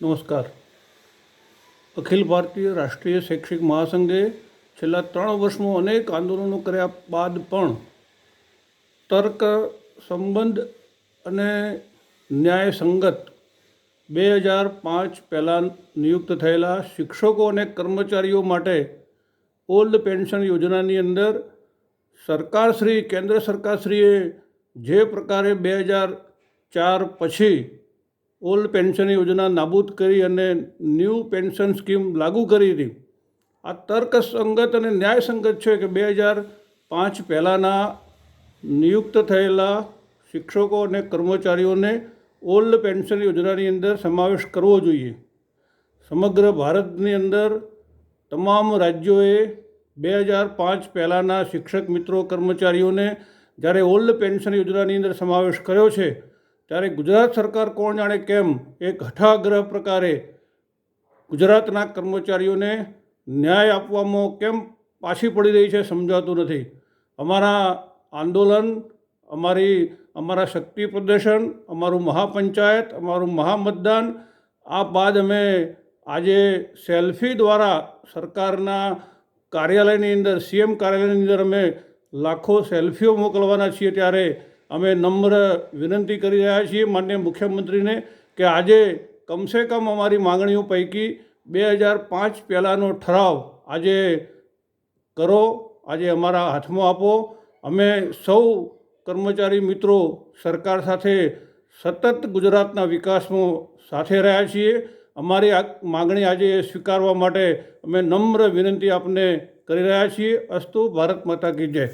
નમસ્કાર. અખિલ ભારતીય રાષ્ટ્રીય શૈક્ષિક મહાસંઘે છેલ્લા 3 વર્ષમાં અનેક આંદોલનો કર્યા બાદ પણ તર્ક સંબંધ અને ન્યાયસંગત 2005 પહેલાં નિયુક્ત થયેલા શિક્ષકો અને કર્મચારીઓ માટે ઓલ્ડ પેન્શન યોજનાની અંદર કેન્દ્ર સરકારશ્રીએ જે પ્રકારે 2004 પછી ઓલ્ડ પેન્શન યોજના નાબૂદ કરી અને ન્યૂ પેન્શન સ્કીમ લાગુ કરી હતી, આ તર્કસંગત અને ન્યાયસંગત છે કે 2005 પહેલાંના નિયુક્ત થયેલા શિક્ષકો અને કર્મચારીઓને ઓલ્ડ પેન્શન યોજનાની અંદર સમાવેશ કરવો જોઈએ. સમગ્ર ભારતની અંદર તમામ રાજ્યોએ 2005 પહેલાંના શિક્ષક મિત્રો કર્મચારીઓને જ્યારે ઓલ્ડ પેન્શન યોજનાની અંદર સમાવેશ કર્યો છે, ત્યારે ગુજરાત સરકાર કોણ જાણે કેમ એક હઠાગ્રહ પ્રકારે ગુજરાતના કર્મચારીઓને ન્યાય આપવામાં કેમ પાછી પડી રહી છે સમજાતું નથી. અમારા આંદોલન, અમારા શક્તિ પ્રદર્શન, અમારું મહાપંચાયત, અમારું મહામતદાન આ બાદ અમે આજે સેલ્ફી દ્વારા સરકારના કાર્યાલયની અંદર, સીએમ કાર્યાલયની અંદર અમે લાખો સેલ્ફીઓ મોકલવાના છીએ. ત્યારે અમે નમ્ર વિનંતી કરી રહ્યા છીએ માનનીય મુખ્યમંત્રીને કે આજે કમસે કમ અમારી માંગણીઓ પૈકી 2005 પહેલાંનો ઠરાવ આજે કરો, આજે અમારા હાથમાં આપો. અમે સૌ કર્મચારી મિત્રો સરકાર સાથે સતત ગુજરાતના વિકાસમાં સાથે રહ્યા છીએ. અમારી આ માગણી આજે સ્વીકારવા માટે અમે નમ્ર વિનંતી આપને કરી રહ્યા છીએ. અસ્તુ. ભારત માતા કી જય.